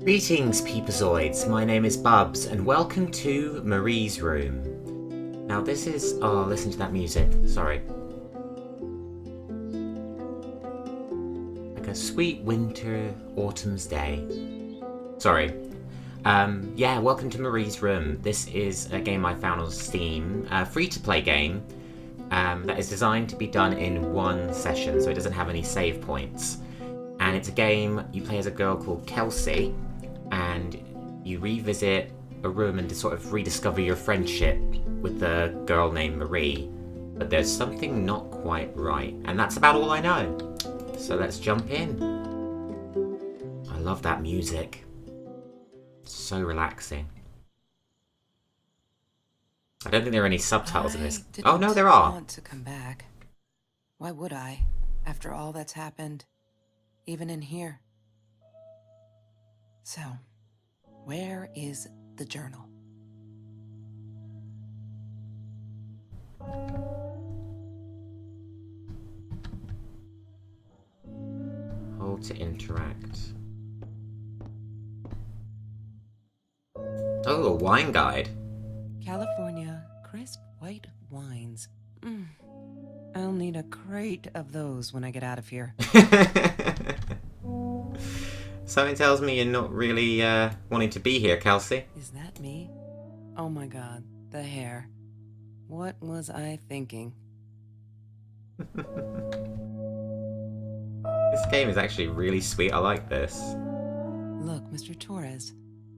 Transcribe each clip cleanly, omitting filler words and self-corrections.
Greetings, Peepazoids. My name is Bubs, and welcome to Marie's Room. Now, this is. Oh, listen to that music. Sorry. Like a sweet winter, autumn's day. Sorry. Yeah, welcome to Marie's Room. This is a game I found on Steam, a free-to-play game that is designed to be done in one session, so it doesn't have any save points. And it's a game you play as a girl called Kelsey, and you revisit a room and sort of rediscover your friendship with the girl named Marie. But there's something not quite right, and that's about all I know. So let's jump in. I love that music. It's so relaxing. I don't think there are any subtitles in this. Oh no, there are. I want to come back. Why would I, after all that's happened, even in here? So, where is the journal? Hold to interact. Oh, a wine guide. California crisp white wines. I'll need a crate of those when I get out of here. Something tells me you're not really wanting to be here, Kelsey. Is that me? Oh my god, the hair. What was I thinking? This game is actually really sweet. I like this. Look, Mr. Torres.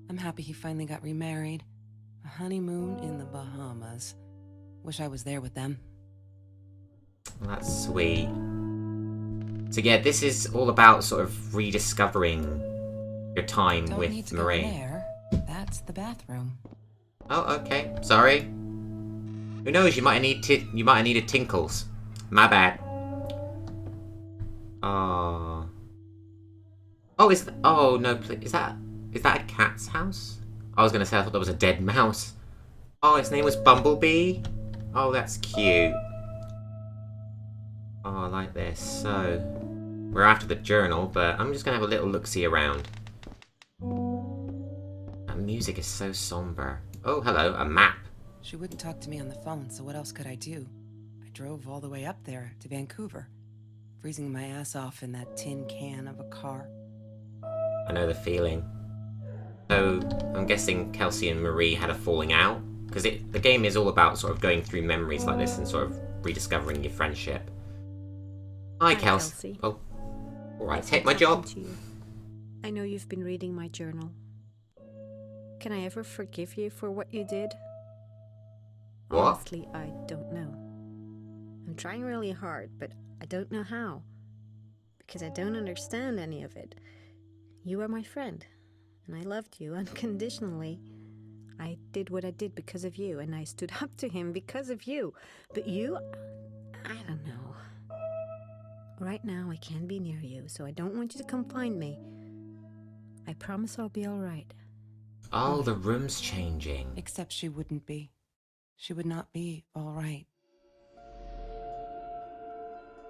I'm happy he finally got remarried. A honeymoon in the Bahamas. Wish I was there with them. Well, that's sweet. So yeah, this is all about sort of rediscovering your time Don't with need to Marie. Go there. That's the bathroom. Oh, okay. Sorry. Who knows? You might have needed tinkles. My bad. Oh. Oh, oh no! Is that a cat's house? I was gonna say I thought that was a dead mouse. Oh, its name was Bumblebee. Oh, that's cute. Oh, I like this. So, we're after the journal, but I'm just gonna have a little look-see around. That music is so somber. Oh, hello, a map. She wouldn't talk to me on the phone, so what else could I do? I drove all the way up there to Vancouver, freezing my ass off in that tin can of a car. I know the feeling. So, I'm guessing Kelsey and Marie had a falling out? Because the game is all about sort of going through memories like this and sort of rediscovering your friendship. Hi, Kelsey. Oh, alright, take my job. I know you've been reading my journal. Can I ever forgive you for what you did? What? Honestly, I don't know. I'm trying really hard, but I don't know how. Because I don't understand any of it. You are my friend, and I loved you unconditionally. I did what I did because of you, and I stood up to him because of you. But you, I don't know. Right now, I can't be near you, so I don't want you to come find me. I promise I'll be alright. Oh, the room's changing. Except she wouldn't be. She would not be alright.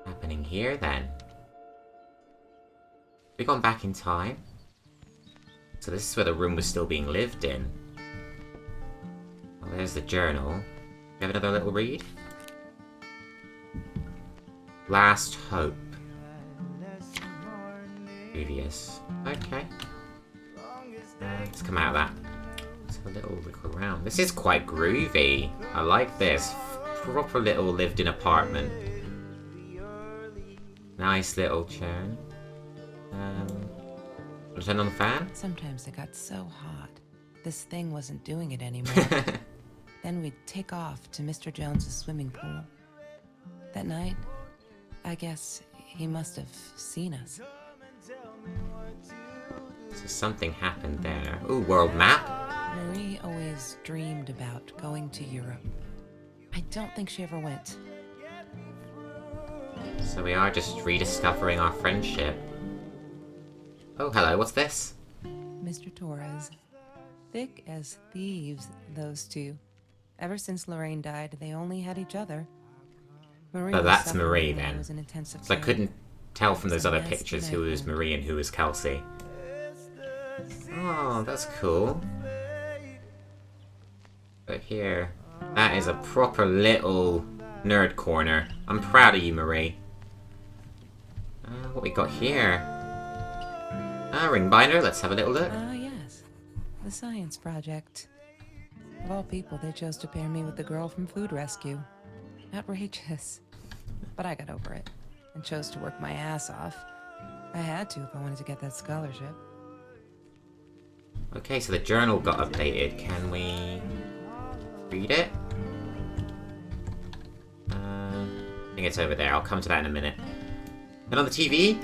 Happening here, then? We've gone back in time. So this is where the room was still being lived in. Well, there's the journal. You have another little read? Last Hope. Previous. Okay. Let's come out of that. Let's have a little look around. This is quite groovy. I like this. Proper little lived-in apartment. Nice little churn. Turn on the fan? Sometimes it got so hot. This thing wasn't doing it anymore. Then we'd take off to Mr. Jones's swimming pool. That night, I guess he must have seen us. So something happened there. Ooh, world map? Marie always dreamed about going to Europe. I don't think she ever went. So we are just rediscovering our friendship. Oh, hello, what's this? Mr. Torres. Thick as thieves, those two. Ever since Lorraine died, they only had each other. Marie Oh, was that's suffering Marie when I then. was in intensive So I care. couldn't tell from those other Nice pictures who was nightmare. Marie and who was Kelsey. Oh, that's cool. But here, that is a proper little nerd corner. I'm proud of you, Marie. What we got here? Ring binder. Let's have a little look. Ah, yes. The science project. Of all people, they chose to pair me with the girl from Food Rescue. Outrageous. But I got over it and chose to work my ass off. I had to if I wanted to get that scholarship. Okay, so the journal got updated. Can we read it? I think it's over there. I'll come to that in a minute. And on the TV?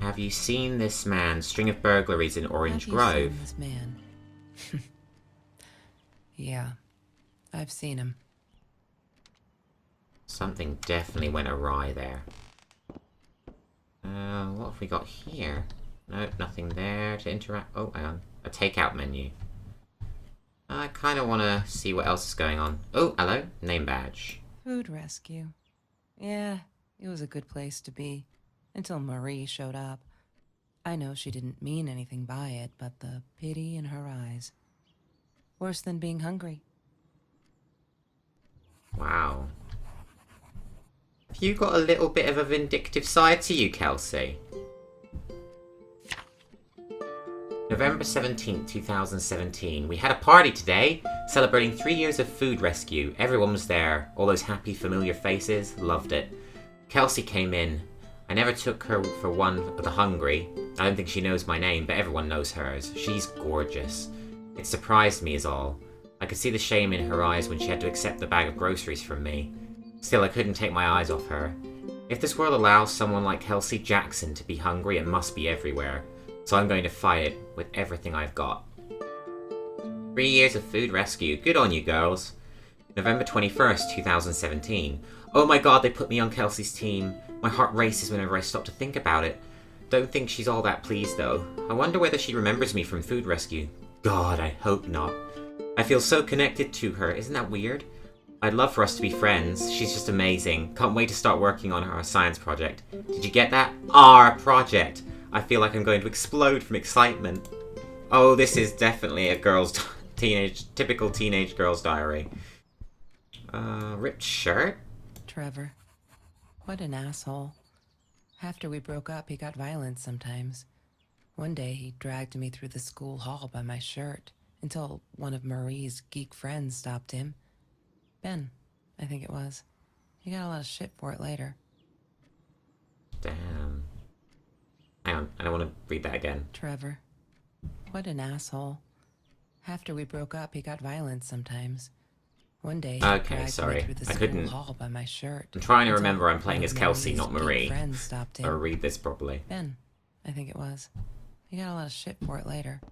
Have you seen this man? String of burglaries in Orange Have Grove. you seen this man? Yeah, I've seen him. Something definitely went awry there. What have we got here? Nope, nothing there to interact. Oh, hang on. A takeout menu. I kind of want to see what else is going on. Oh, hello. Name badge. Food Rescue. Yeah, it was a good place to be. Until Marie showed up. I know she didn't mean anything by it, but the pity in her eyes. Worse than being hungry. Wow. Have you got a little bit of a vindictive side to you, Kelsey? November 17th, 2017. We had a party today, celebrating 3 years of Food Rescue. Everyone was there. All those happy, familiar faces. Loved it. Kelsey came in. I never took her for one of the hungry. I don't think she knows my name, but everyone knows hers. She's gorgeous. It surprised me is all. I could see the shame in her eyes when she had to accept the bag of groceries from me. Still, I couldn't take my eyes off her. If this world allows someone like Kelsey Jackson to be hungry, it must be everywhere. So I'm going to fight it with everything I've got. 3 years of Food Rescue. Good on you, girls. November 21st, 2017. Oh my god, they put me on Kelsey's team. My heart races whenever I stop to think about it. Don't think she's all that pleased, though. I wonder whether she remembers me from Food Rescue. God, I hope not. I feel so connected to her. Isn't that weird? I'd love for us to be friends. She's just amazing. Can't wait to start working on our science project. Did you get that? Our project! I feel like I'm going to explode from excitement. Oh, this is definitely a typical teenage girl's diary. Ripped shirt? Trevor. What an asshole. After we broke up, he got violent sometimes. One day, he dragged me through the school hall by my shirt until one of Marie's geek friends stopped him. Ben, I think it was. He got a lot of shit for it later. Damn. Hang on, I don't want to read that again. Trevor. What an asshole. After we broke up, he got violent sometimes. One day, he Okay, dragged sorry. me through the I school couldn't- hall by my shirt. I'm trying to until remember I'm playing one as of Kelsey, Marie's not geek Marie. friends stopped him. Or read this properly. Ben, I think it was. He got a lot of shit for it later.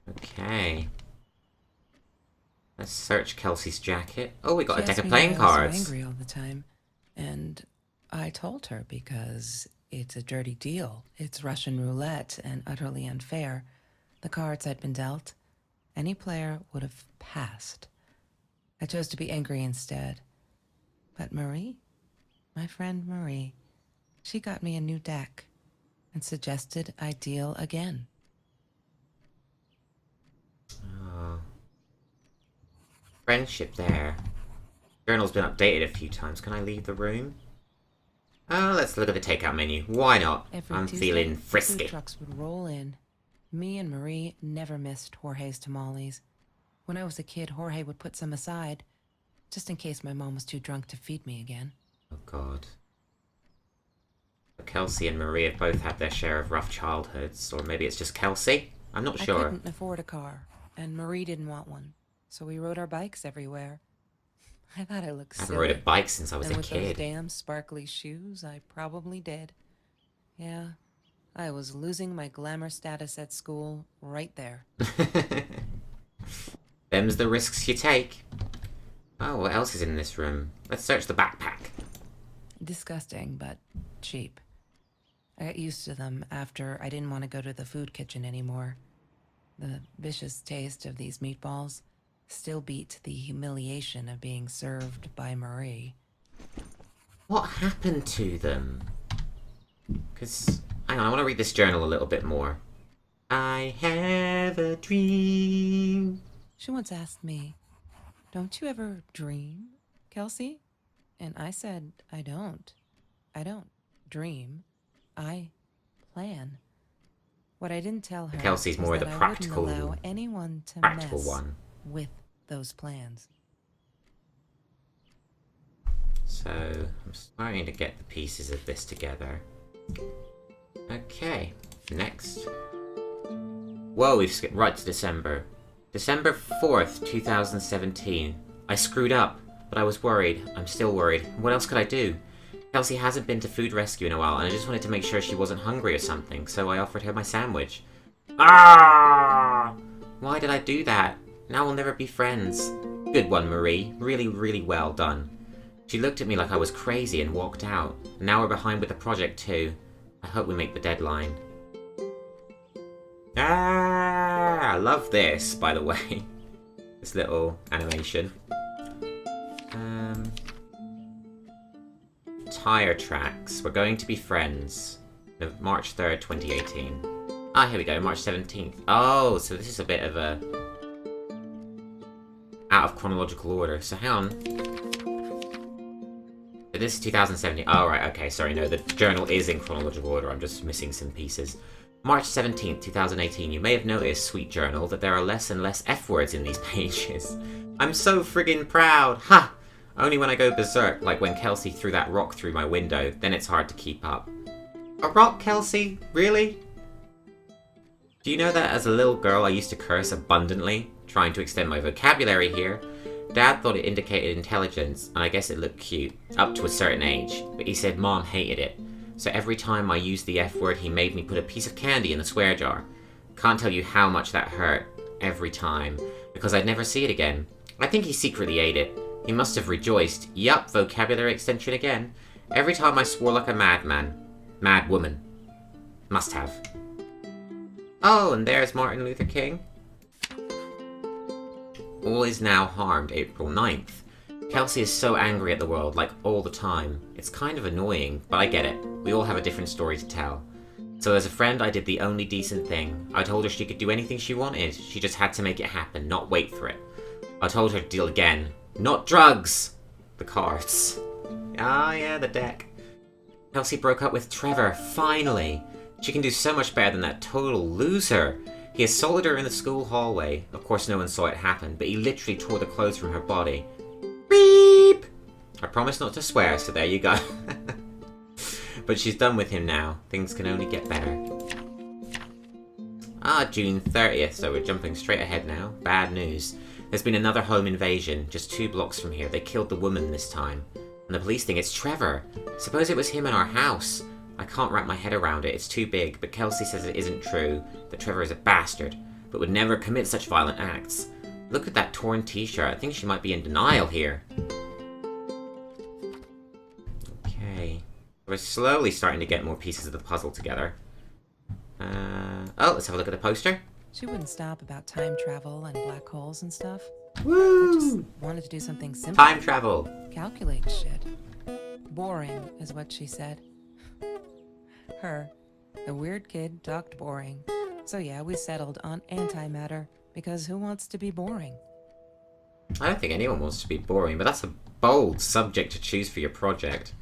Okay. Let's search Kelsey's jacket. Oh, we got She a deck asked of me playing why I was cards. so angry all the time, and I told her because it's a dirty deal. It's Russian roulette and utterly unfair. The cards I'd been dealt, any player would have passed. I chose to be angry instead. But Marie, my friend Marie, she got me a new deck and suggested I deal again. Oh. Friendship there. Journal's been updated a few times. Can I leave the room? Oh, let's look at the takeout menu. Why not? Every I'm Tuesday, feeling the frisky. Food trucks would roll in. Me and Marie never missed Jorge's tamales. When I was a kid, Jorge would put some aside, just in case my mom was too drunk to feed me again. Oh, God. But Kelsey and Marie have both had their share of rough childhoods. Or maybe it's just Kelsey? I'm not I sure. couldn't afford a car, and Marie didn't want one, so we rode our bikes everywhere. I thought I looked I haven't silly. rode a bike since I was And a with those kid. damn sparkly shoes, I probably did. Yeah, I was losing my glamour status at school right there. Them's the risks you take. Oh, what else is in this room? Let's search the backpack. Disgusting, but cheap. I got used to them after I didn't want to go to the food kitchen anymore. The vicious taste of these meatballs still beat the humiliation of being served by Marie. What happened to them? Because, hang on, I want to read this journal a little bit more. I have a dream. She once asked me, "Don't you ever dream, Kelsey?" And I said, I don't. I don't dream. I plan. What I didn't tell her Kelsey's was more that the I practical- wouldn't allow anyone to practical mess one. with those plans. So, I'm starting to get the pieces of this together. Okay, next. Whoa, we've skipped right to December. December 4th, 2017. I screwed up, but I was worried. I'm still worried. What else could I do? Kelsey hasn't been to food rescue in a while, and I just wanted to make sure she wasn't hungry or something, so I offered her my sandwich. Ah! Why did I do that? Now we'll never be friends. Good one, Marie. Really, really well done. She looked at me like I was crazy and walked out. Now we're behind with the project too. I hope we make the deadline. Ah! I love this, by the way. This little animation. Tire tracks. We're going to be friends. No, March 3rd, 2018. Ah, here we go, March 17th. Oh, so this is a bit of a... out of chronological order. So hang on. This is 2017. Oh, right, okay, sorry, no, the journal is in chronological order. I'm just missing some pieces. March 17th, 2018. You may have noticed, sweet journal, that there are less and less F words in these pages. I'm so friggin' proud. Ha! Only when I go berserk, like when Kelsey threw that rock through my window, then it's hard to keep up. A rock, Kelsey? Really? Do you know that as a little girl I used to curse abundantly? Trying to extend my vocabulary here. Dad thought it indicated intelligence, and I guess it looked cute, up to a certain age, but he said Mom hated it. So every time I used the F word, he made me put a piece of candy in the swear jar. Can't tell you how much that hurt, every time, because I'd never see it again. I think he secretly ate it. He must have rejoiced. Yup, vocabulary extension again. Every time I swore like a madman. Mad woman. Must have. Oh, and there's Martin Luther King. All is now harmed, April 9th. Kelsey is so angry at the world, like all the time. It's kind of annoying, but I get it. We all have a different story to tell. So as a friend, I did the only decent thing. I told her she could do anything she wanted. She just had to make it happen, not wait for it. I told her to deal again. Not drugs! The cards. Ah, yeah, the deck. Kelsey broke up with Trevor, finally. She can do so much better than that total loser. He assaulted her in the school hallway. Of course no one saw it happen, but he literally tore the clothes from her body. Beep! I promised not to swear, so there you go. But she's done with him now. Things can only get better. Ah, June 30th, so we're jumping straight ahead now. Bad news. There's been another home invasion, just 2 blocks from here. They killed the woman this time. And the police think it's Trevor. Suppose it was him in our house. I can't wrap my head around it, it's too big, but Kelsey says it isn't true, that Trevor is a bastard, but would never commit such violent acts. Look at that torn t-shirt, I think she might be in denial here. Okay. We're slowly starting to get more pieces of the puzzle together. Oh, let's have a look at the poster. She wouldn't stop about time travel and black holes and stuff. Woo! I just wanted to do something simple. Time travel. Calculate shit. Boring is what she said. Her, the weird kid, talked boring. So yeah, we settled on antimatter, because who wants to be boring? I don't think anyone wants to be boring, but that's a bold subject to choose for your project.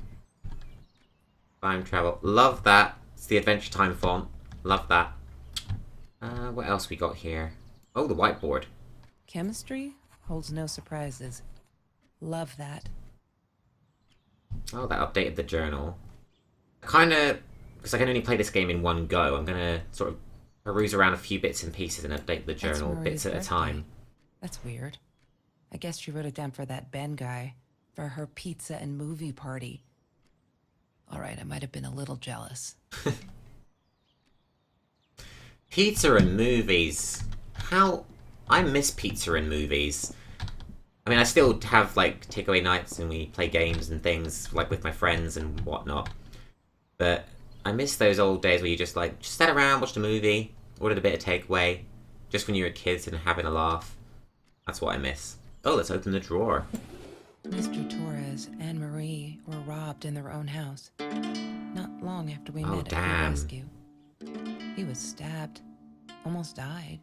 Time travel. Love that. It's the Adventure Time font. Love that. What else we got here? Oh, the whiteboard. Chemistry holds no surprises. Love that. Oh, that updated the journal. Kinda, because I can only play this game in one go, I'm gonna sort of peruse around a few bits and pieces and update the journal bits at a time. That's weird. I guess she wrote it down for that Ben guy, for her pizza and movie party. Alright, I might have been a little jealous. Pizza and movies. How... I miss pizza and movies. I mean, I still have, like, takeaway nights and we play games and things, like, with my friends and whatnot. But I miss those old days where you just, like, just sat around, watched a movie, ordered a bit of takeaway, just when you were kids and having a laugh. That's what I miss. Oh, let's open the drawer. Mr. Torres and Marie were robbed in their own house. Not long after we Oh, met at your damn. rescue. He was stabbed. Almost died.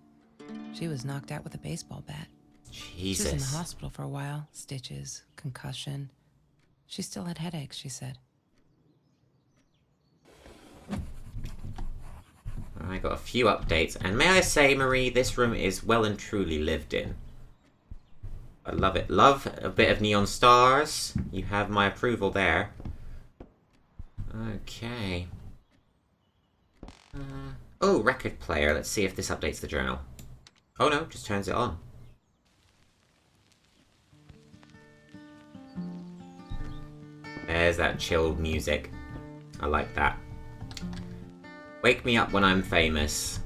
She was knocked out with a baseball bat. She was in the Jesus. hospital for a while. Stitches, concussion. She still had headaches, she said. I got a few updates, and may I say, Marie, this room is well and truly lived in. I love it. Love a bit of neon stars. You have my approval there. Okay. Oh, record player. Let's see if this updates the journal. Oh no, just turns it on. There's that chilled music. I like that. Wake me up when I'm famous.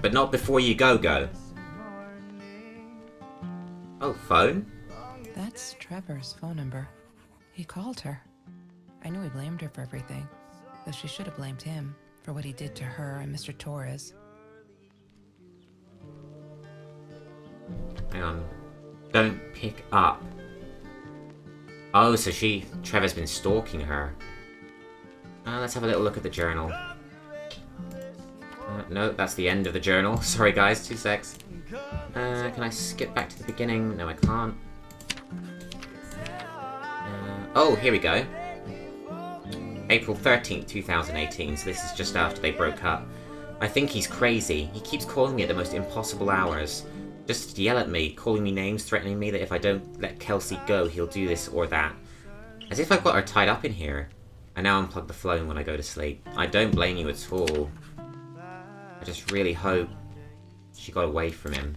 But not before you go. Oh, phone? That's Trevor's phone number. He called her. I knew he blamed her for everything, though she should have blamed him for what he did to her and Mr. Torres. Hang on. Don't pick up. Oh, so Trevor's been stalking her. Let's have a little look at the journal. No, that's the end of the journal. Sorry guys, 2 secs. Can I skip back to the beginning? No, I can't. Oh, here we go. April 13th, 2018, so this is just after they broke up. I think he's crazy. He keeps calling me at the most impossible hours. Just to yell at me, calling me names, threatening me that if I don't let Kelsey go, he'll do this or that. As if I've got her tied up in here. I now unplug the phone when I go to sleep. I don't blame you at all. I just really hope she got away from him.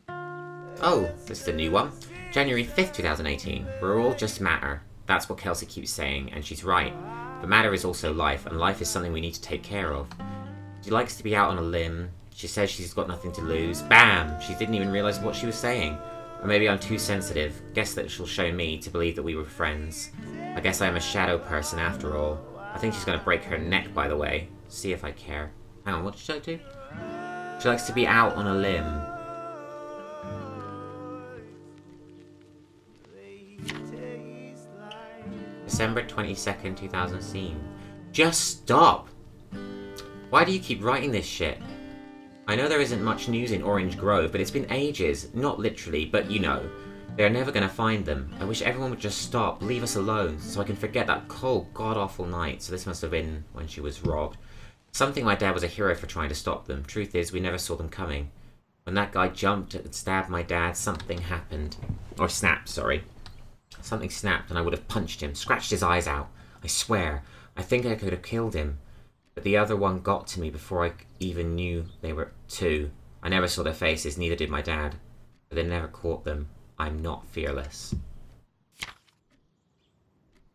Oh, this is a new one. January 5th, 2018. We're all just matter. That's what Kelsey keeps saying, and she's right. But matter is also life, and life is something we need to take care of. She likes to be out on a limb. She says she's got nothing to lose. Bam! She didn't even realise what she was saying. Or maybe I'm too sensitive. Guess that she'll show me to believe that we were friends. I guess I am a shadow person after all. I think she's going to break her neck, by the way. See if I care. Hang on, what did she do? She likes to be out on a limb. December 22nd, 2016. Just stop! Why do you keep writing this shit? I know there isn't much news in Orange Grove, but it's been ages. Not literally, but you know. They're never gonna find them. I wish everyone would just stop, leave us alone, so I can forget that cold, god-awful night. So this must have been when she was robbed. Something my dad was a hero for trying to stop them. Truth is, we never saw them coming. When that guy jumped and stabbed my dad, something happened. Or snapped, sorry. Something snapped and I would have punched him, scratched his eyes out. I swear. I think I could have killed him. But the other one got to me before I even knew they were two. I never saw their faces, neither did my dad. But they never caught them. I'm not fearless.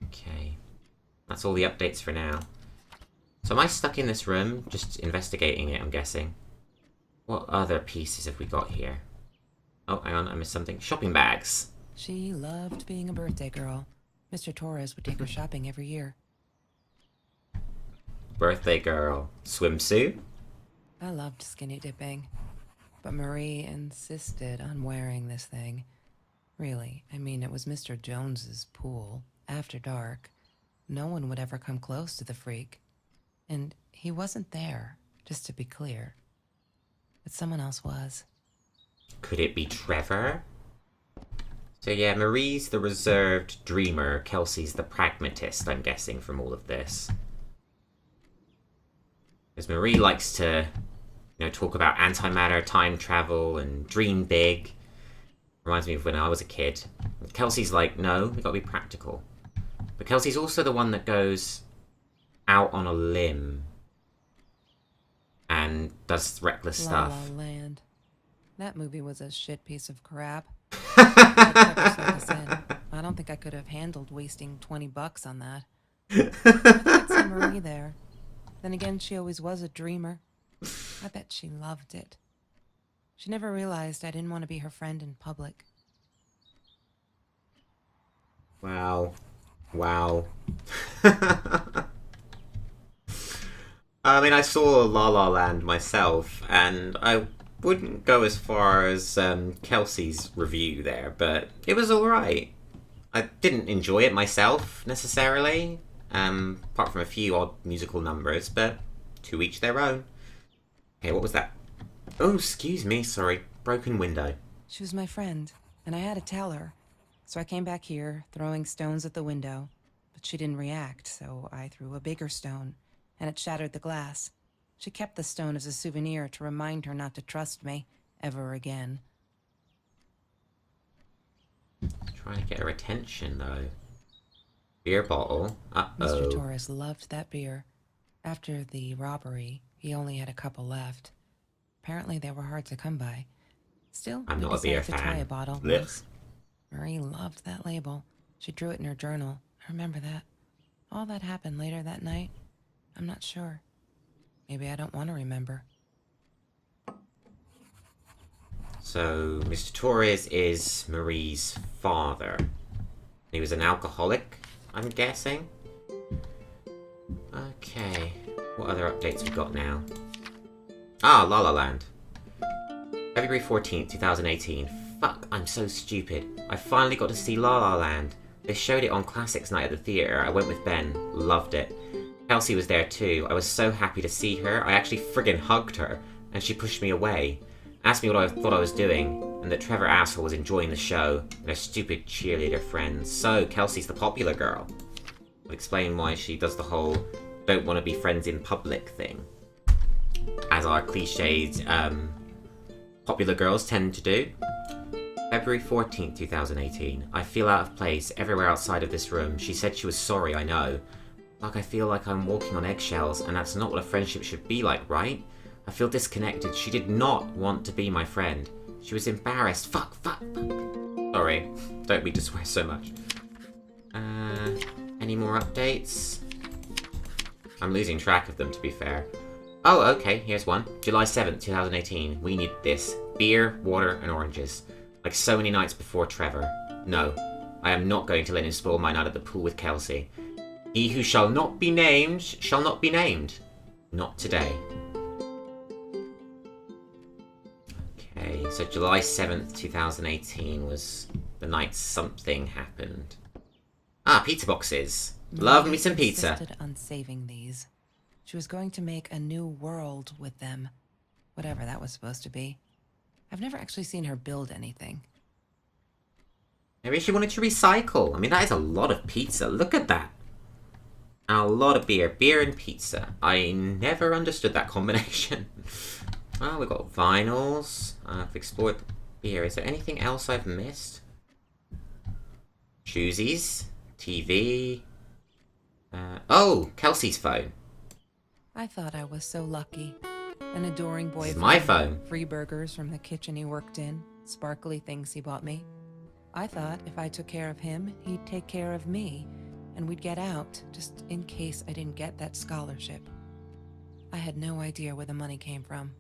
Okay. That's all the updates for now. So am I stuck in this room, just investigating it, I'm guessing? What other pieces have we got here? Oh, hang on, I missed something. Shopping bags. She loved being a birthday girl. Mr. Torres would take her shopping every year. Birthday girl. Swimsuit? I loved skinny dipping, but Marie insisted on wearing this thing. Really, I mean, it was Mr. Jones's pool, after dark. No one would ever come close to the freak. And he wasn't there, just to be clear. But someone else was. Could it be Trevor? So yeah, Marie's the reserved dreamer, Kelsey's the pragmatist, I'm guessing, from all of this. Because Marie likes to, you know, talk about antimatter, time travel, and dream big. Reminds me of when I was a kid. Kelsey's like, no, we gotta be practical. But Kelsey's also the one that goes out on a limb and does reckless La stuff. La Land. That movie was a shit piece of crap. I don't think I could have handled wasting $20 on that. I'd see Marie there. Then again, she always was a dreamer. I bet she loved it. She never realized I didn't want to be her friend in public. Wow. Wow. I mean, I saw La La Land myself, and I wouldn't go as far as Kelsey's review there, but it was alright. I didn't enjoy it myself, necessarily. Apart from a few odd musical numbers, but to each their own. Okay, what was that? Oh, excuse me, sorry. Broken window. She was my friend, and I had to tell her. So I came back here, throwing stones at the window. But she didn't react, so I threw a bigger stone, and it shattered the glass. She kept the stone as a souvenir to remind her not to trust me ever again. Trying to get her attention, though. Beer bottle. Uh-oh. Mr. Torres loved that beer. After the robbery, he only had a couple left. Apparently they were hard to come by. Still, I'm we not a beer decided to try fan. a bottle Blech. once. Marie loved that label. She drew it in her journal. I remember that. All that happened later that night, I'm not sure. Maybe I don't want to remember. So, Mr. Torres is Marie's father. He was an alcoholic, I'm guessing. Okay, what other updates we got now? Ah, La La Land. February 14th, 2018. Fuck, I'm so stupid. I finally got to see La La Land. They showed it on Classics Night at the theatre. I went with Ben. Loved it. Kelsey was there too. I was so happy to see her. I actually friggin' hugged her, and she pushed me away. Asked me what I thought I was doing, and that Trevor asshole was enjoying the show, and her stupid cheerleader friends. So, Kelsey's the popular girl. Would explain why she does the whole don't want to be friends in public thing. As our cliched, popular girls tend to do. February 14th, 2018. I feel out of place everywhere outside of this room. She said she was sorry, I know. Like I feel like I'm walking on eggshells, and that's not what a friendship should be like, right? I feel disconnected. She did not want to be my friend. She was embarrassed. Fuck. Sorry. Don't mean to swear so much. Any more updates? I'm losing track of them, to be fair. Oh, okay, here's one. July 7th, 2018. We need this. Beer, water, and oranges. Like so many nights before Trevor. No, I am not going to let him spoil my night at the pool with Kelsey. He who shall not be named shall not be named. Not today. Okay, so July 7th, 2018 was the night something happened. Ah, pizza boxes. Love me some pizza. Insisted on saving these. She was going to make a new world with them. Whatever that was supposed to be. I've never actually seen her build anything. Maybe she wanted to recycle. I mean, that is a lot of pizza. Look at that. And a lot of beer. Beer and pizza. I never understood that combination. Well, we've got vinyls. I've explored the beer. Is there anything else I've missed? Shoesies. TV. Oh, Kelsey's phone. I thought I was so lucky. An adoring boyfriend. This is my phone. Free burgers from the kitchen he worked in. Sparkly things he bought me. I thought if I took care of him, he'd take care of me. And we'd get out, just in case I didn't get that scholarship. I had no idea where the money came from.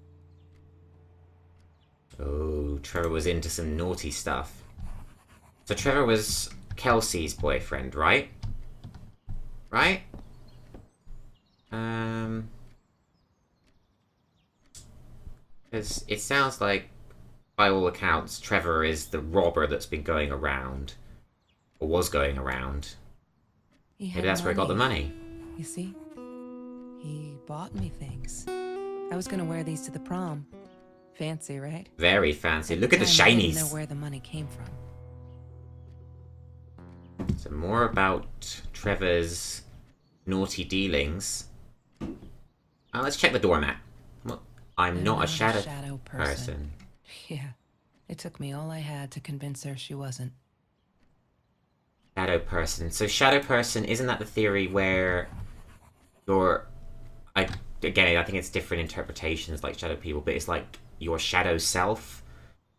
Oh, Trevor was into some naughty stuff. So Trevor was Kelsey's boyfriend, right? Right? Because it sounds like, by all accounts, Trevor is the robber that's been going around. Or was going around. Maybe that's where he got the money. You see? He bought me things. I was gonna wear these to the prom. Fancy, right? Very fancy. Look at the I didn't shinies. know where the money came from. So more about Trevor's naughty dealings. Let's check the doormat. I'm not a shadow person. Yeah, it took me all I had to convince her she wasn't. Shadow person. So shadow person, isn't that the theory where you're... Again, I think it's different interpretations like shadow people, but it's like your shadow self.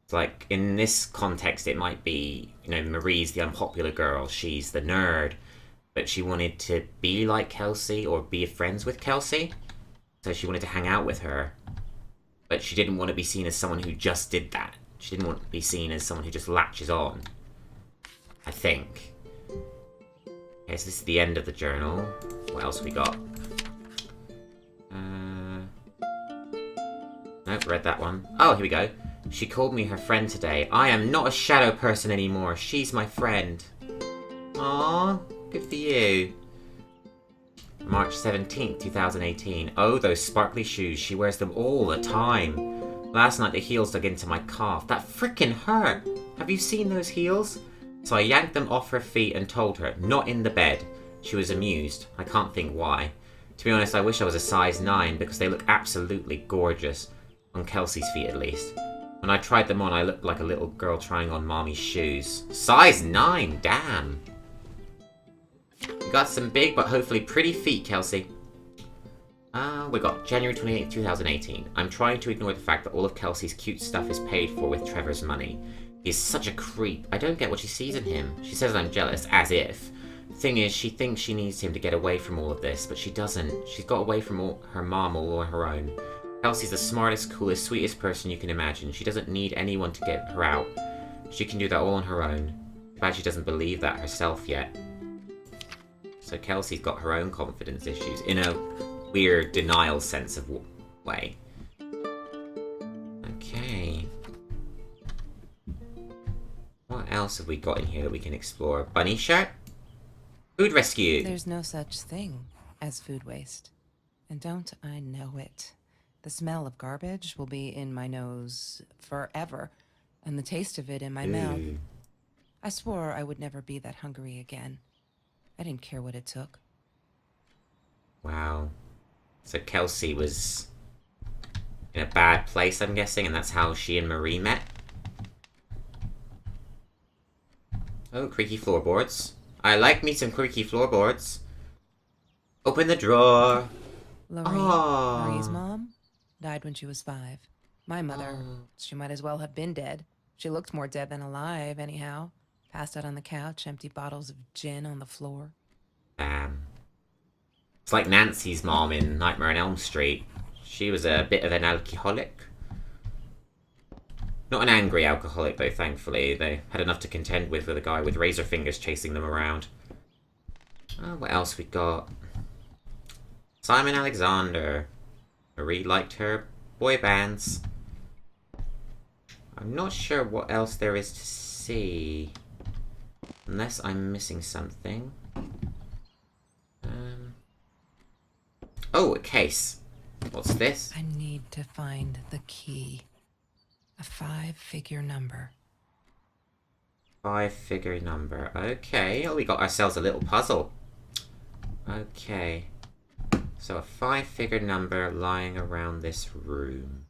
It's like, in this context, it might be, you know, Marie's the unpopular girl, she's the nerd, but she wanted to be like Kelsey or be friends with Kelsey, so she wanted to hang out with her, but she didn't want to be seen as someone who just did that. She didn't want to be seen as someone who just latches on, I think. Okay, so this is the end of the journal. What else we got? Nope, read that one. Oh, here we go. She called me her friend today. I am not a shadow person anymore. She's my friend. Aww, good for you. March 17th, 2018. Oh, those sparkly shoes. She wears them all the time. Last night the heels dug into my calf. That frickin' hurt. Have you seen those heels? So I yanked them off her feet and told her, not in the bed. She was amused. I can't think why. To be honest, I wish I was a size 9 because they look absolutely gorgeous. On Kelsey's feet at least. When I tried them on, I looked like a little girl trying on mommy's shoes. Size 9, damn. You got some big but hopefully pretty feet, Kelsey. We got January 28th, 2018. I'm trying to ignore the fact that all of Kelsey's cute stuff is paid for with Trevor's money. He's such a creep. I don't get what she sees in him. She says I'm jealous, as if. Thing is, she thinks she needs him to get away from all of this, but she doesn't. She's got away from her mom all on her own. Kelsey's the smartest, coolest, sweetest person you can imagine. She doesn't need anyone to get her out. She can do that all on her own. In fact, she doesn't believe that herself yet. So Kelsey's got her own confidence issues, in a weird denial sense of way. Okay. What else have we got in here that we can explore? Bunny shirt? Food rescue! There's no such thing as food waste. And don't I know it? The smell of garbage will be in my nose forever, and the taste of it in my mouth. I swore I would never be that hungry again. I didn't care what it took. Wow. So Kelsey was in a bad place, I'm guessing, and that's how she and Marie met? Oh, creaky floorboards. I like me some creaky floorboards. Open the drawer. Lorraine, Marie's mom, died when she was 5. My mother, she might as well have been dead. She looked more dead than alive, anyhow. Passed out on the couch, empty bottles of gin on the floor. Damn. It's like Nancy's mom in Nightmare on Elm Street. She was a bit of an alcoholic. Not an angry alcoholic, though, thankfully. They had enough to contend with a guy with razor fingers chasing them around. What else we got? Simon Alexander. Marie liked her boy bands. I'm not sure what else there is to see. Unless I'm missing something. Oh, a case. What's this? I need to find the key. A 5-figure number. 5-figure number. Okay. Oh, we got ourselves a little puzzle. Okay. So a 5-figure number lying around this room.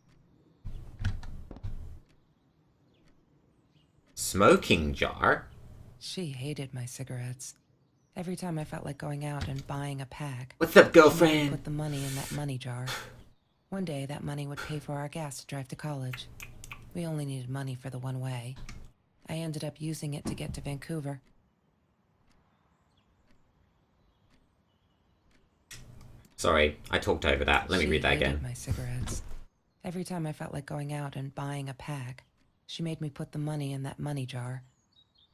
Smoking jar? She hated my cigarettes. Every time I felt like going out and buying a pack. What's up, She girlfriend? put the money in that money jar. One day, that money would pay for our gas to drive to college. We only needed money for the one way. I ended up using it to get to Vancouver. Sorry, I talked over that. Let me read that She hated again. my cigarettes. Every time I felt like going out and buying a pack, she made me put the money in that money jar.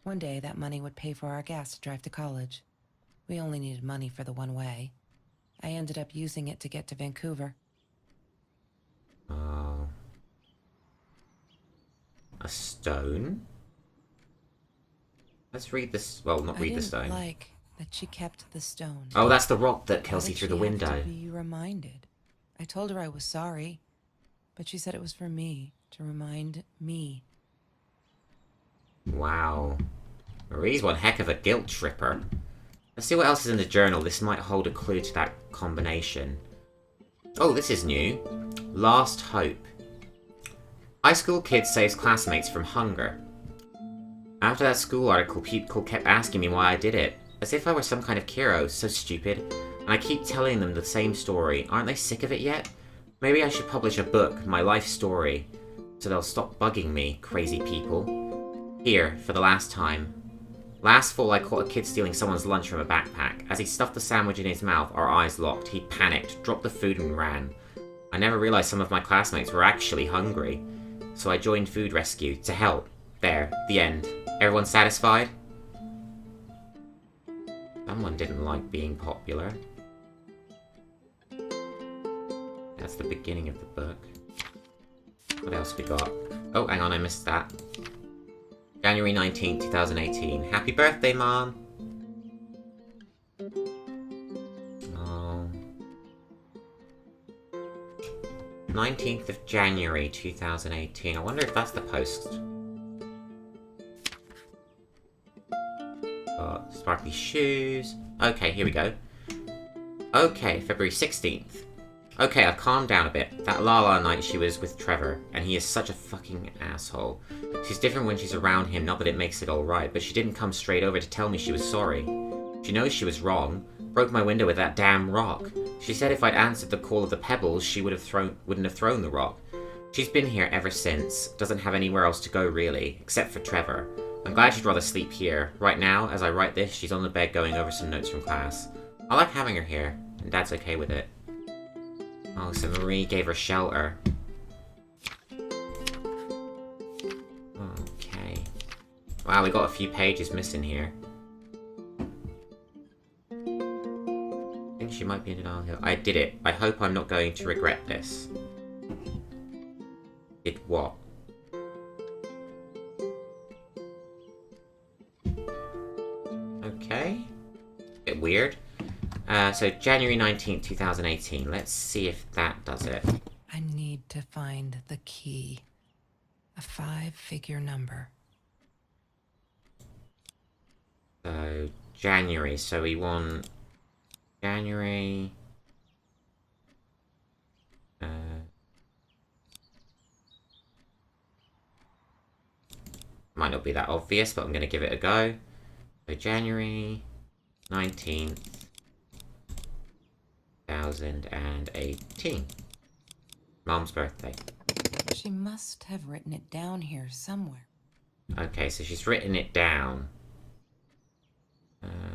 One day, that money would pay for our gas to drive to college. We only needed money for the one way. I ended up using it to get to Vancouver. Oh. A stone? Let's read this. Well, not read the I stone. didn't like that she kept the stone. Oh, that's the rock that Why Kelsey did threw she the have window. to be reminded. I told her I was sorry, but she said it was for me, to remind me. Wow. Marie's one heck of a guilt tripper. Let's see what else is in the journal. This might hold a clue to that combination. Oh, this is new. Last Hope. High school kid saves classmates from hunger. After that school article, people kept asking me why I did it. As if I were some kind of hero. So stupid. And I keep telling them the same story. Aren't they sick of it yet? Maybe I should publish a book, my life story. So they'll stop bugging me, crazy people. Here, for the last time. Last fall, I caught a kid stealing someone's lunch from a backpack. As he stuffed the sandwich in his mouth, our eyes locked. He panicked, dropped the food and ran. I never realized some of my classmates were actually hungry. So I joined Food Rescue to help. There, the end. Everyone satisfied? Someone didn't like being popular. That's the beginning of the book. What else we got? Oh, hang on, I missed that. January 19th, 2018. Happy birthday, Mom! Oh, 19th of January 2018. I wonder if that's the post. Got sparkly shoes. Okay, here we go. Okay, February 16th. Okay, I've calmed down a bit. That Lala night she was with Trevor, and he is such a fucking asshole. She's different when she's around him, not that it makes it alright, but she didn't come straight over to tell me she was sorry. She knows she was wrong. Broke my window with that damn rock. She said if I'd answered the call of the pebbles, she wouldn't have thrown the rock. She's been here ever since. Doesn't have anywhere else to go, really, except for Trevor. I'm glad she'd rather sleep here. Right now, as I write this, she's on the bed going over some notes from class. I like having her here, and Dad's okay with it. Oh, so Marie gave her shelter. Okay. Wow, we got a few pages missing here. I think she might be in an downhill. I did it. I hope I'm not going to regret this. Did what? Okay. Bit weird. So January 19th, 2018. Let's see if that does it. I need to find the key. A 5-figure number. So, January. So we want January. Might not be that obvious, but I'm going to give it a go. So, January 19th, 2018. Mom's birthday. She must have written it down here somewhere. Okay, so she's written it down.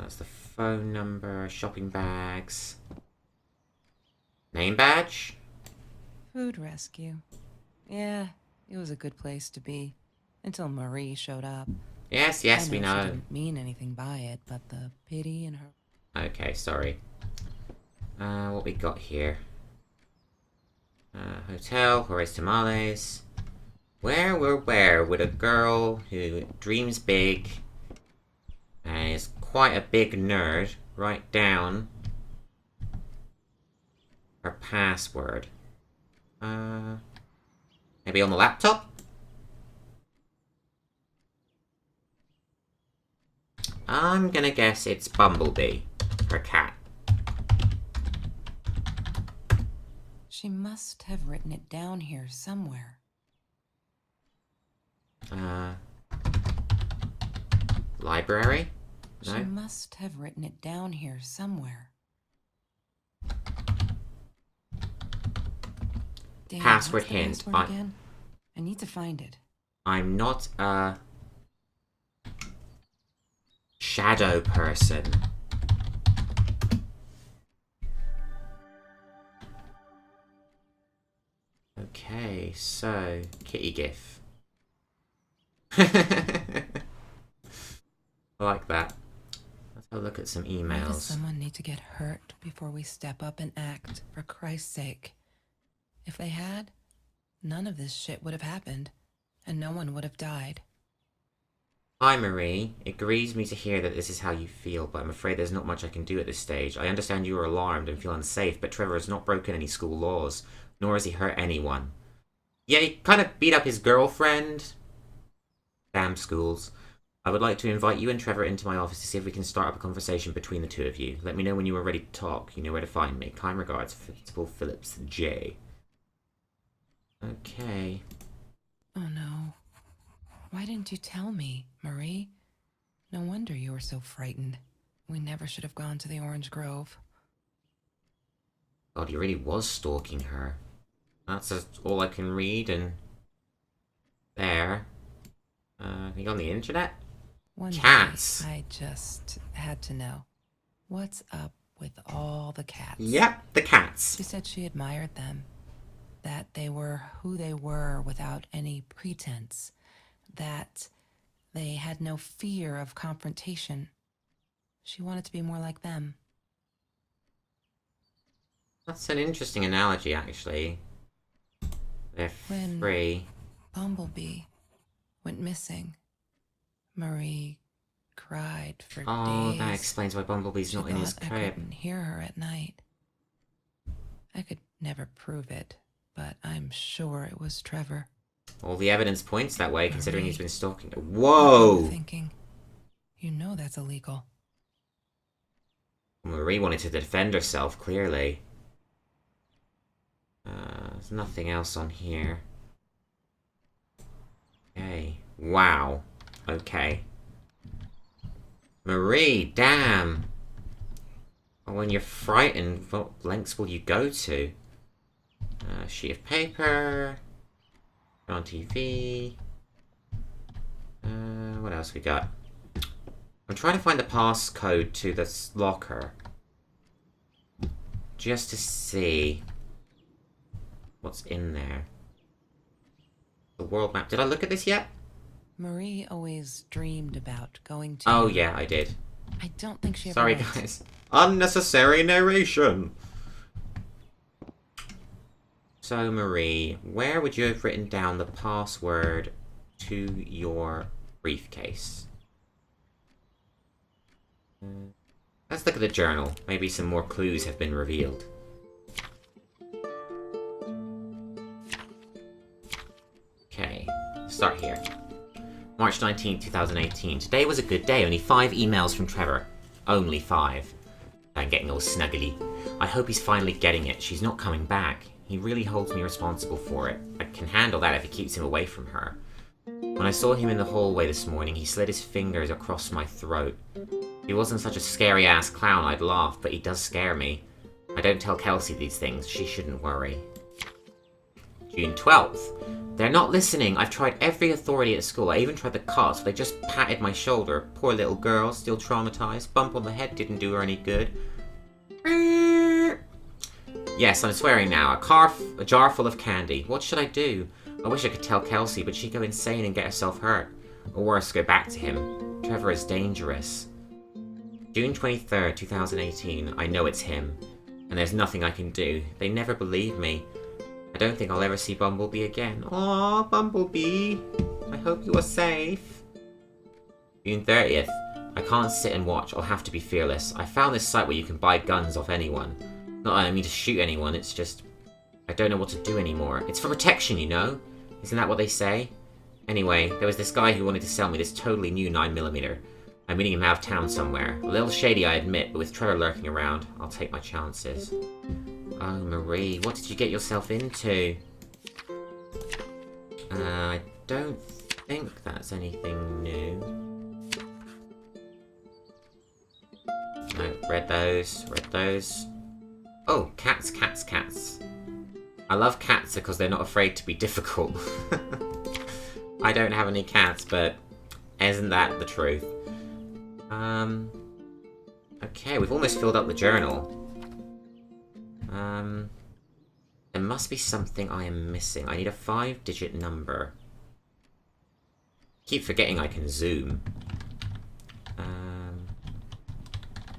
That's the phone number, shopping bags. Name badge? Food rescue. Yeah, it was a good place to be. Until Marie showed up. Yes, I we know. She didn't mean anything by it, but the pity in her... Okay, sorry. What we got here? Hotel, Jorge's Tamales. Where would a girl who dreams big and is quite a big nerd write down her password? Maybe on the laptop? I'm gonna guess it's Bumblebee, her cat. She must have written it down here somewhere. Library? No? She must have written it down here somewhere. Damn, Password what's the hint. password again? I need to find it. I'm not a shadow person. Okay, so kitty gif. I like that. Let's have a look at some Why does emails. someone need to get hurt before we step up and act, for Christ's sake? If they had, none of this shit would have happened, and no one would have died. Hi Marie, it grieves me to hear that this is how you feel, but I'm afraid there's not much I can do at this stage. I understand you are alarmed and feel unsafe, but Trevor has not broken any school laws, nor has he hurt anyone. Yeah, he kind of beat up his girlfriend. Damn schools. I would like to invite you and Trevor into my office to see if we can start up a conversation between the two of you. Let me know when you are ready to talk. You know where to find me. Kind regards, Principal Phillips J. Okay. Oh no. Why didn't you tell me, Marie? No wonder you were so frightened. We never should have gone to the Orange Grove. God, he really was stalking her. That's just all I can read, and... there. You on the internet? One day, Cats. I just had to know. What's up with all the cats? Yep, the cats. She said she admired them. That they were who they were without any pretense. That they had no fear of confrontation. She wanted to be more like them. That's an interesting analogy, actually. They're When- free. Bumblebee went missing. Marie cried for Oh, days. that explains why Bumblebee's She not in his thought I crib. couldn't hear her at night. I could never prove it, but I'm sure it was Trevor. All the evidence points that way, considering Marie. he's been stalking. What were you Whoa! thinking? You know that's illegal. Marie wanted to defend herself, clearly. There's nothing else on here. Okay. Wow. Okay. Marie, damn! Well, when you're frightened, what lengths will you go to? Sheet of paper. On TV. What else we got? I'm trying to find the passcode to this locker. Just to see what's in there. The world map. Did I look at this yet? Marie always dreamed about going to... Oh, yeah, I did. I don't think she ever Sorry, went. guys. Unnecessary narration. So, Marie, where would you have written down the password to your briefcase? Let's look at the journal. Maybe some more clues have been revealed. Okay, start here. March 19th, 2018. Today was a good day. Only 5 emails from Trevor. Only 5. I'm getting all snuggly. I hope he's finally getting it. She's not coming back. He really holds me responsible for it. I can handle that if it keeps him away from her. When I saw him in the hallway this morning, he slid his fingers across my throat. If he wasn't such a scary-ass clown, I'd laugh, but he does scare me. I don't tell Kelsey these things. She shouldn't worry. June 12th. They're not listening. I've tried every authority at school. I even tried the cops. They just patted my shoulder. Poor little girl, still traumatized. Bump on the head didn't do her any good. Yes, I'm swearing now. A jar full of candy. What should I do? I wish I could tell Kelsey, but she'd go insane and get herself hurt. Or worse, go back to him. Trevor is dangerous. June 23rd, 2018. I know it's him. And there's nothing I can do. They never believe me. I don't think I'll ever see Bumblebee again. Aw, Bumblebee. I hope you are safe. June 30th. I can't sit and watch. I'll have to be fearless. I found this site where you can buy guns off anyone. Not that I mean to shoot anyone, it's just... I don't know what to do anymore. It's for protection, you know? Isn't that what they say? Anyway, there was this guy who wanted to sell me this totally new 9mm. I'm meeting him out of town somewhere. A little shady, I admit, but with Trevor lurking around, I'll take my chances. Oh, Marie, what did you get yourself into? I don't think that's anything new. No, read those, read those. Oh, cats, cats, cats. I love cats because they're not afraid to be difficult. I don't have any cats, but isn't that the truth? Okay, we've almost filled up the journal. There must be something I am missing. I need a 5-digit number. Keep forgetting I can zoom.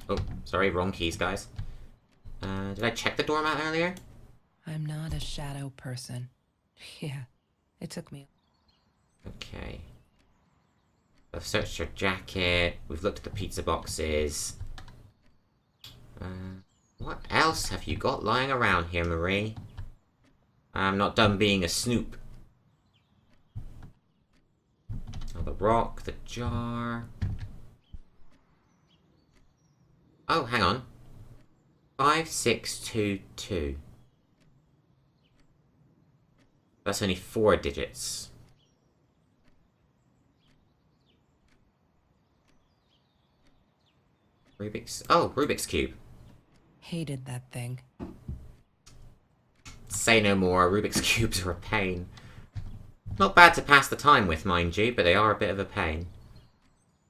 Oh, sorry, wrong keys, guys. Did I check the doormat earlier? I'm not a shadow person. Yeah, it took me. Okay. I've searched your jacket. We've looked at the pizza boxes. What else have you got lying around here, Marie? I'm not done being a snoop. Oh, the rock, the jar. Oh, hang on. 5622. That's only 4 digits. Rubik's Cube. Hated that thing. Say no more, Rubik's Cubes are a pain. Not bad to pass the time with, mind you, but they are a bit of a pain.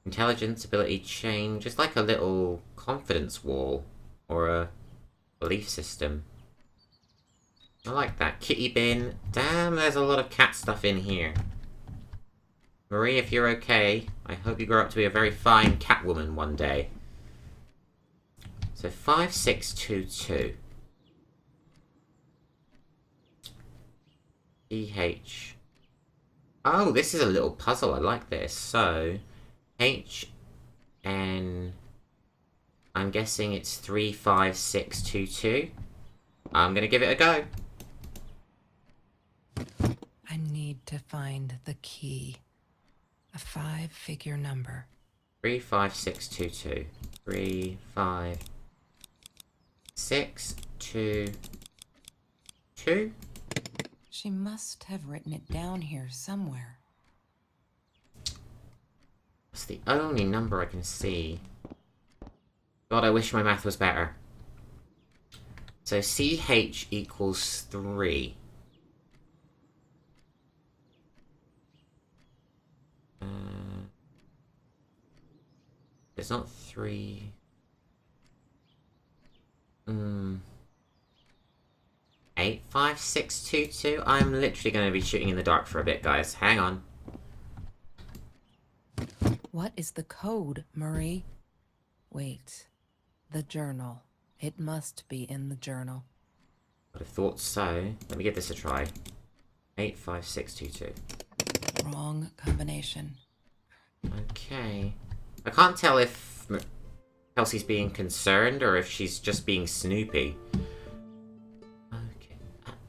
Intelligence, ability change, just like a little confidence wall. Or a belief system. I like that. Kitty bin. Damn, there's a lot of cat stuff in here. Marie, if you're okay, I hope you grow up to be a very fine cat woman one day. So 5622. EH. Oh, this is a little puzzle. I like this. So, HN. I'm guessing it's 35622. I'm gonna give it a go. need to find the key. A 5-figure number. 35622. 35622. She must have written it down here somewhere. It's the only number I can see. God, I wish my math was better. So CH equals 3. It's not 3. 85622. I'm literally going to be shooting in the dark for a bit, guys. Hang on. What is the code, Marie? Wait. The journal. It must be in the journal. I'd have thought so. Let me give this a try. 85622. Wrong combination. Okay. I can't tell if Kelsey's being concerned or if she's just being snoopy. Okay.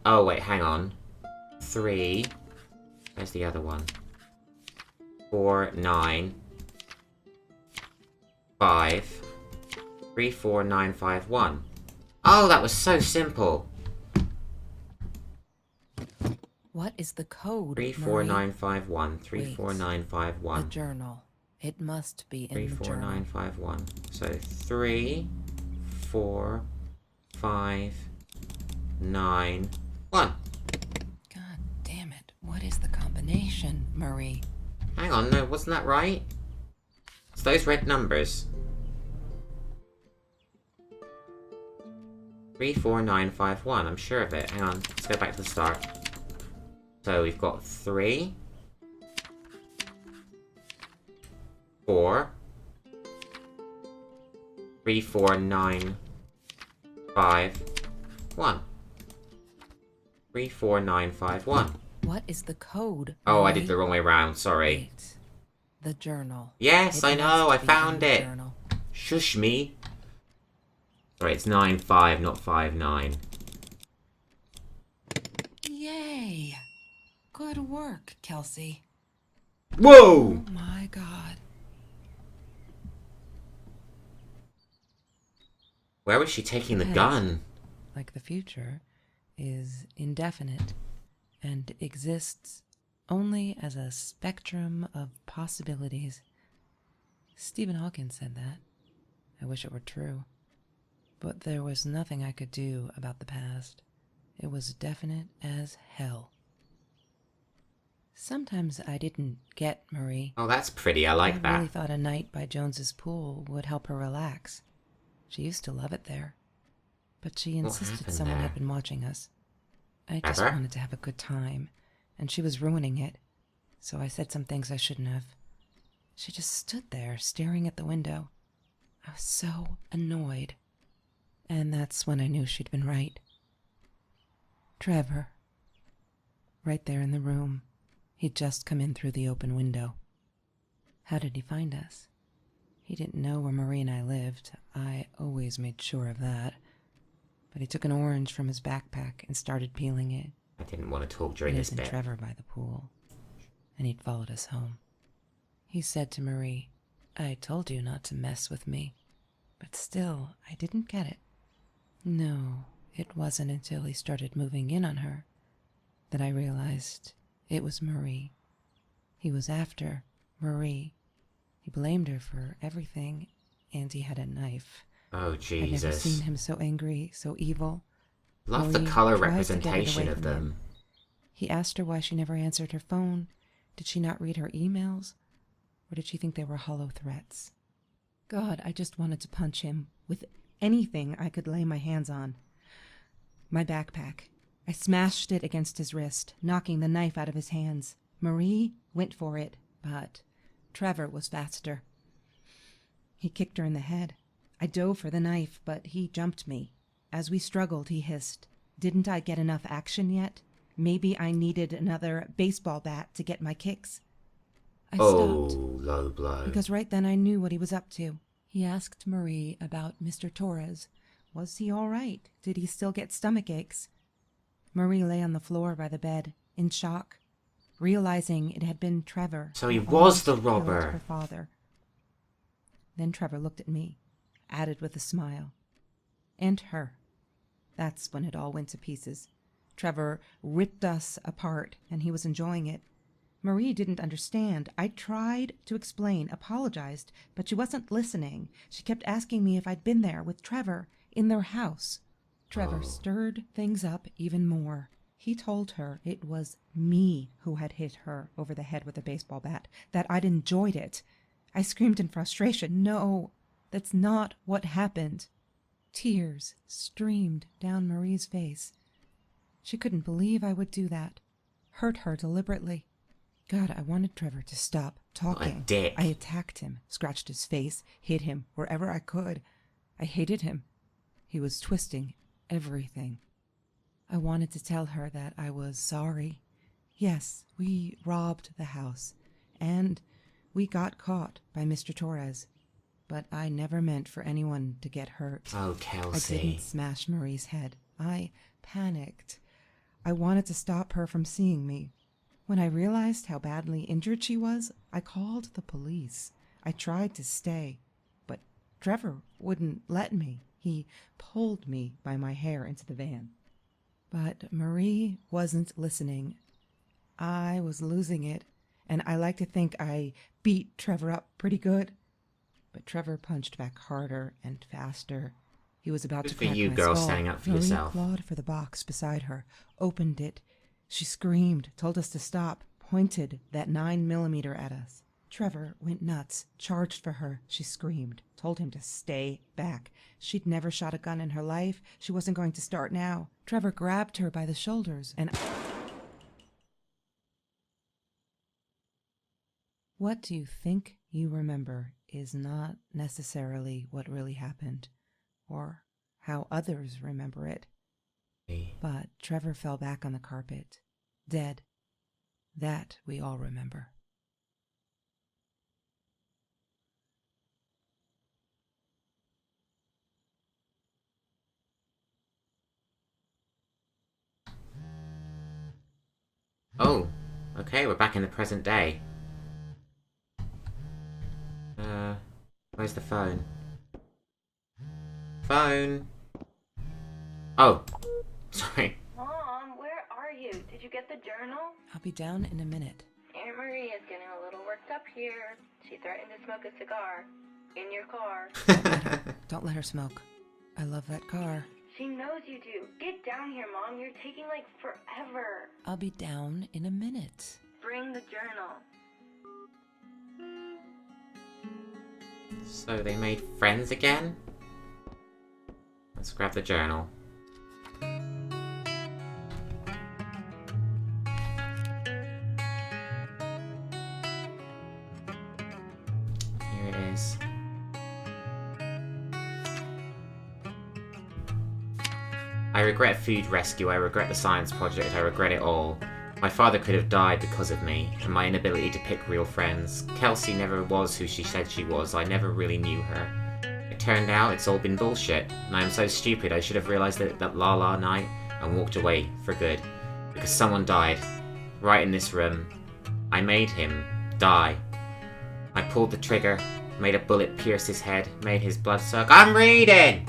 Oh, wait, hang on. 3. Where's the other one? 4, 9. 5. 34951. Oh, that was so simple. What is the code, 34951. Marie? 34951. The journal. It must be in the journal. 34951. So 3, 4, 5, 9, 1. God damn it. What is the combination, Marie? Hang on, no, wasn't that right? It's those red numbers. 34951, I'm sure of it. Hang on, let's go back to the start. So we've got 3, 4, 34951. 34951. What is the code? Oh, I Marie? did the wrong way round, sorry. Wait. The journal. Yes, It I know, I must be in found the it. journal. Shush me. Sorry, it's 95, not 59. Yay! Good work, Kelsey. Whoa! Oh my god. Where was she taking the Yes. gun? Like the future, is indefinite and exists only as a spectrum of possibilities. Stephen Hawking said that. I wish it were true. But there was nothing I could do about the past. It was definite as hell. Sometimes I didn't get Marie. Oh, that's pretty. I like I that. really thought a night by Jones's pool would help her relax. She used to love it there. But she insisted happened someone there? had been watching us. I just Ever? wanted to have a good time, and she was ruining it. So I said some things I shouldn't have. She just stood there, staring at the window. I was so annoyed. And that's when I knew she'd been right. Trevor. Right there in the room. He'd just come in through the open window. How did he find us? He didn't know where Marie and I lived. I always made sure of that. But he took an orange from his backpack and started peeling it. I didn't want to talk during Liz this and bit. Trevor by the pool. And he'd followed us home. He said to Marie, "I told you not to mess with me." But still, I didn't get it. No, it wasn't until he started moving in on her that I realized it was Marie. He was after Marie. He blamed her for everything, and he had a knife. Oh, I'd never Jesus. seen him so angry, so evil. Love the Marie colour tried to get it representation away of from them. him. He asked her why she never answered her phone. Did she not read her emails? Or did she think they were hollow threats? God, I just wanted to punch him with anything I could lay my hands on. My backpack. I smashed it against his wrist, knocking the knife out of his hands. Marie went for it, but Trevor was faster. He kicked her in the head. I dove for the knife, but he jumped me. As we struggled, he hissed, "Didn't I get enough action yet? Maybe I needed another baseball bat to get my kicks." I Oh, stopped, low blow. because right then I knew what he was up to. He asked Marie about Mr. Torres. Was he all right? Did he still get stomach aches? Marie lay on the floor by the bed, in shock. realizing it had been Trevor. So he who was the almost killed robber. her father. Then Trevor looked at me, added with a smile. And her. That's when it all went to pieces. Trevor ripped us apart, and he was enjoying it. Marie didn't understand. I tried to explain, apologized, but she wasn't listening. She kept asking me if I'd been there with Trevor in their house. Trevor stirred things up even more. He told her it was me who had hit her over the head with a baseball bat, that I'd enjoyed it. I screamed in frustration. No, that's not what happened. Tears streamed down Marie's face. She couldn't believe I would do that. Hurt her deliberately. God, I wanted Trevor to stop talking. A dick. I attacked him, scratched his face, hit him wherever I could. I hated him. He was twisting everything. I wanted to tell her that I was sorry. Yes, we robbed the house, and we got caught by Mr. Torres. But I never meant for anyone to get hurt. Oh, I Kelsey. didn't smash Marie's head. I panicked. I wanted to stop her from seeing me. When I realized how badly injured she was, I called the police. I tried to stay, but Trevor wouldn't let me. He pulled me by my hair into the van. But Marie wasn't listening. I was losing it, and I like to think I beat Trevor up pretty good. But Trevor punched back harder and faster. He was about Good to for crack you, my girl, skull. standing up for Marie yourself. clawed for the box beside her, opened it. She screamed, told us to stop, pointed that 9mm at us. Trevor went nuts, charged for her. She screamed, told him to stay back. She'd never shot a gun in her life. She wasn't going to start now. Trevor grabbed her by the shoulders and... What do you think you remember is not necessarily what really happened, or how others remember it. But Trevor fell back on the carpet, dead. That we all remember. Oh, okay, we're back in the present day. Where's the phone? Phone! Oh, sorry. Mom, where are you? Did you get the journal? I'll be down in a minute. Aunt Marie is getting a little worked up here. She threatened to smoke a cigar. In your car. Don't let her smoke. I love that car. She knows you do. Get down here, Mom. You're taking like forever. I'll be down in a minute. Bring the journal. So they made friends again? Let's grab the journal. Here it is. I regret food rescue, I regret the science project, I regret it all. My father could have died because of me, and my inability to pick real friends. Kelsey never was who she said she was, I never really knew her. It turned out it's all been bullshit, and I am so stupid I should have realised it that La night and walked away for good. Because someone died. Right in this room. I made him die. I pulled the trigger, made a bullet pierce his head, made his blood suck. I'm reading!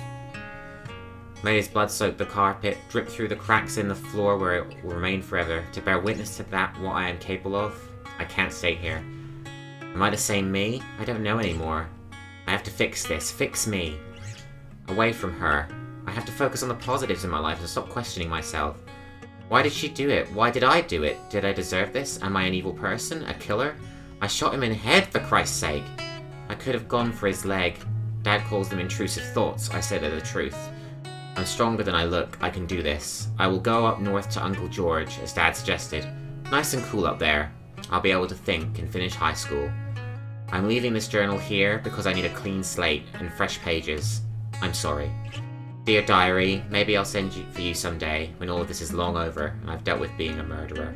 Made his blood soak the carpet, drip through the cracks in the floor where it will remain forever. To bear witness to that, what I am capable of, I can't stay here. Am I the same me? I don't know anymore. I have to fix this. Fix me. Away from her. I have to focus on the positives in my life and stop questioning myself. Why did she do it? Why did I do it? Did I deserve this? Am I an evil person? A killer? I shot him in the head, for Christ's sake. I could have gone for his leg. Dad calls them intrusive thoughts. I say they're the truth. I'm stronger than I look. I can do this. I will go up north to Uncle George, as Dad suggested. Nice and cool up there. I'll be able to think and finish high school. I'm leaving this journal here because I need a clean slate and fresh pages. I'm sorry. Dear diary, maybe I'll send you for you someday when all of this is long over and I've dealt with being a murderer.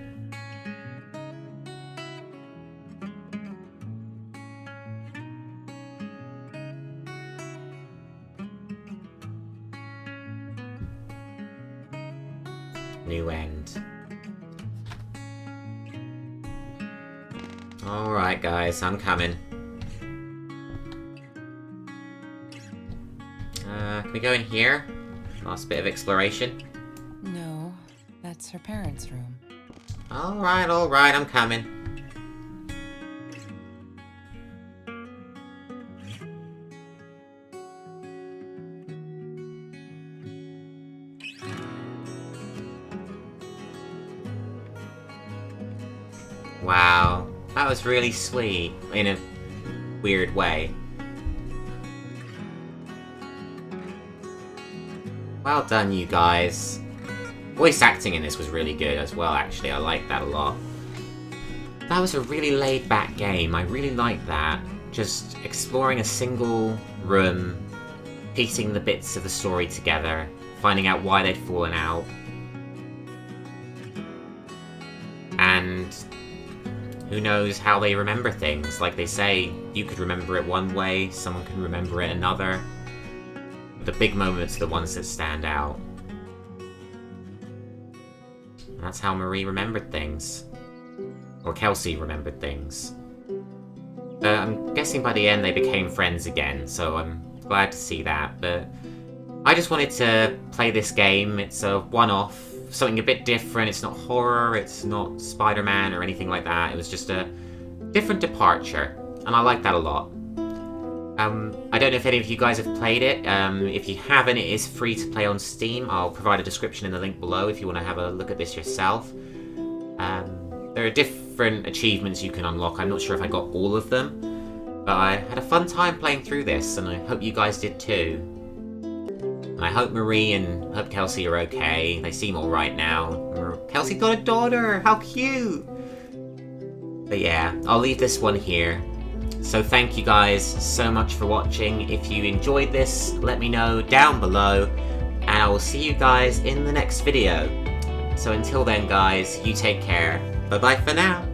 New end. Alright, guys, I'm coming. Can we go in here? Last bit of exploration. No, that's her parents' room. Alright, I'm coming. Wow, that was really sweet, in a weird way. Well done, you guys. Voice acting in this was really good as well, actually. I liked that a lot. That was a really laid-back game. I really liked that. Just exploring a single room, piecing the bits of the story together, finding out why they'd fallen out. And who knows how they remember things. Like they say, you could remember it one way, someone can remember it another. The big moments are the ones that stand out. And that's how Marie remembered things. Or Kelsey remembered things. I'm guessing by the end they became friends again, so I'm glad to see that. But I just wanted to play this game. It's a one-off, something a bit different. It's not horror, it's not Spider-Man or anything like that. It was just a different departure, and I like that a lot. I don't know if any of you guys have played it. If you haven't, it is free to play on Steam. I'll provide a description in the link below if you want to have a look at this yourself. There are different achievements you can unlock. I'm not sure if I got all of them, but I had a fun time playing through this, and I hope you guys did too. And I hope Marie and hope Kelsey are okay. They seem alright now. Kelsey got a daughter! How cute! But yeah, I'll leave this one here. So thank you guys so much for watching. If you enjoyed this, let me know down below, and I will see you guys in the next video. So until then guys, you take care. Bye bye for now.